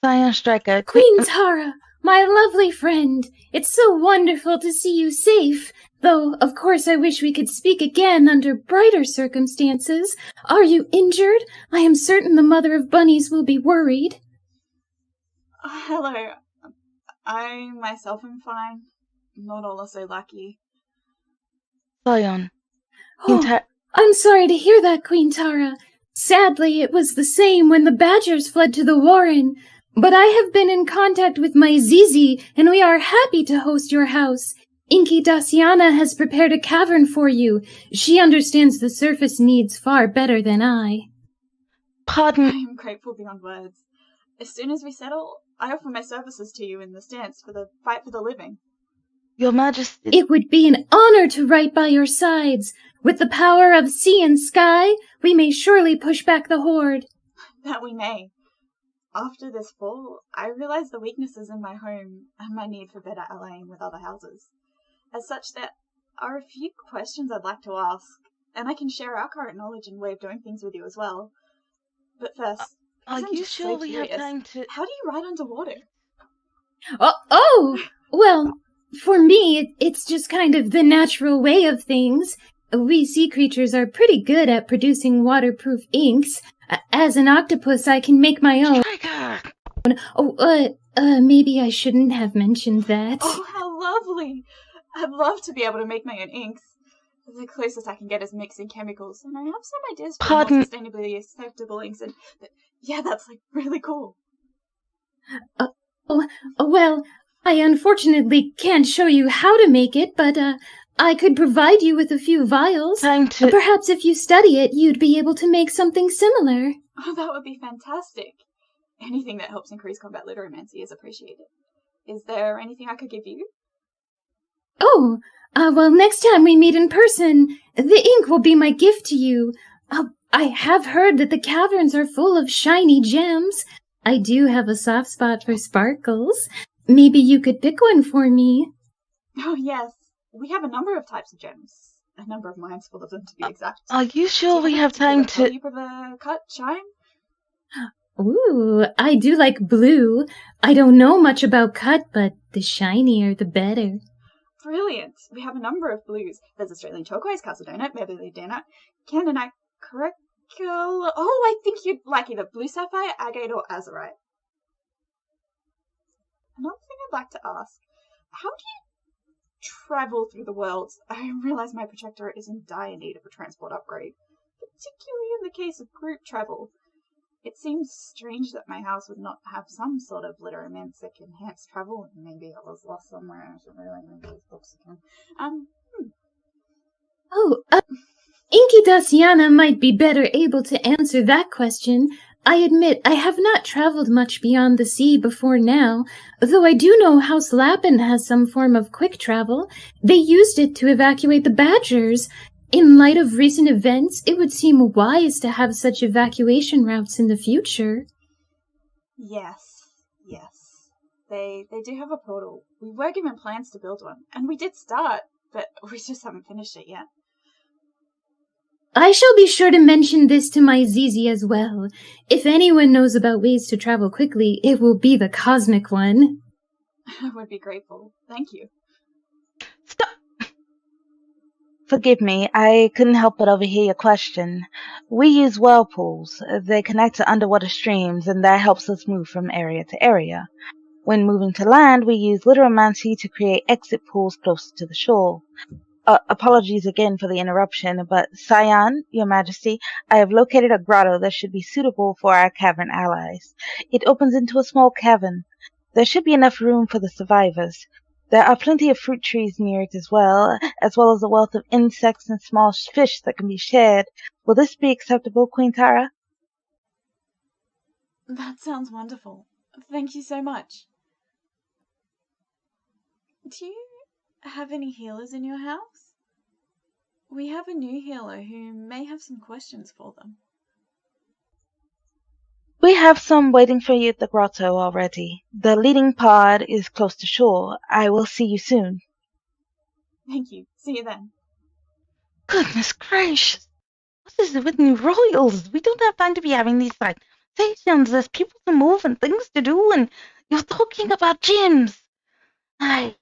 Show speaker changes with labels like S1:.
S1: Scion Striker,
S2: Queen Tara, my lovely friend, it's so wonderful to see you safe. Though, of course, I wish we could speak again under brighter circumstances. Are you injured? I am certain the mother of bunnies will be worried.
S3: Hello. I myself am fine. Not all are so lucky.
S1: Scion.
S2: Oh, I'm sorry to hear that, Queen Tara. Sadly, it was the same when the badgers fled to the warren. But I have been in contact with my Zizi, and we are happy to host your house. Inky Daciana has prepared a cavern for you. She understands the surface needs far better than I.
S1: Pardon?
S3: I am grateful beyond words. As soon as we settle, I offer my services to you in the stance for the fight for the living.
S1: Your Majesty...
S2: It would be an honor to ride by your sides. With the power of sea and sky, we may surely push back the horde.
S3: That we may. After this fall, I realized the weaknesses in my home and my need for better allying with other houses. As such, there are a few questions I'd like to ask, and I can share our current knowledge and way of doing things with you as well. But first,
S1: are you sure we have time to...
S3: How do you ride underwater?
S2: Well, for me, it's just kind of the natural way of things. We sea creatures are pretty good at producing waterproof inks. As an octopus, I can make my own.
S1: Striker!
S2: Maybe I shouldn't have mentioned that.
S3: Oh, how lovely! I'd love to be able to make my own inks. The closest I can get is mixing chemicals, and I have some ideas for more sustainably acceptable inks, and yeah, that's like really cool.
S2: Well, I unfortunately can't show you how to make it, but I could provide you with a few vials. Perhaps if you study it, you'd be able to make something similar.
S3: Oh, that would be fantastic. Anything that helps increase combat literamancy is appreciated. Is there anything I could give you?
S2: Oh, well, next time we meet in person, the ink will be my gift to you. I have heard that the caverns are full of shiny gems. I do have a soft spot for sparkles. Maybe you could pick one for me.
S3: Oh, yes. We have a number of types of gems. A number of mines full of them, to be exact.
S1: Are you sure we have time to...
S3: You prefer cut, shine?
S2: Ooh, I do like blue. I don't know much about cut, but the shinier the better.
S3: Brilliant. We have a number of blues. There's Australian turquoise, Calcedonite, Mebelidana, Candonite, Correcul... Oh, I think you'd like either blue sapphire, agate, or azurite. Another thing I'd like to ask, how do you travel through the world? I realize my Protectorate is in dire need of a transport upgrade, particularly in the case of group travel. It seems strange that my house would not have some sort of literamantic enhanced travel. Maybe I was lost somewhere. I should really read these books again.
S2: Inky Daciana might be better able to answer that question. I admit I have not traveled much beyond the sea before now, though I do know House Lappin has some form of quick travel. They used it to evacuate the badgers. In light of recent events, it would seem wise to have such evacuation routes in the future.
S3: Yes. They do have a portal. We were given plans to build one, and we did start, but we just haven't finished it yet.
S2: I shall be sure to mention this to my Zizi as well. If anyone knows about ways to travel quickly, it will be the cosmic one.
S3: I would be grateful. Thank you.
S1: Stop! Forgive me, I couldn't help but overhear your question. We use whirlpools. They connect to underwater streams, and that helps us move from area to area. When moving to land, we use literamancy to create exit pools closer to the shore. Apologies again for the interruption, but Scion, Your Majesty, I have located a grotto that should be suitable for our cavern allies. It opens into a small cavern. There should be enough room for the survivors. There are plenty of fruit trees near it as well as a wealth of insects and small fish that can be shared. Will this be acceptable, Queen Tara?
S3: That sounds wonderful. Thank you so much. Do you have any healers in your house? We have a new healer who may have some questions for them.
S1: We have some waiting for you at the grotto already. The leading pod is close to shore. I will see you soon.
S3: Thank you. See you then.
S1: Goodness gracious! What is it with new royals? We don't have time to be having these conversations. There's people to move and things to do, and you're talking about gyms. I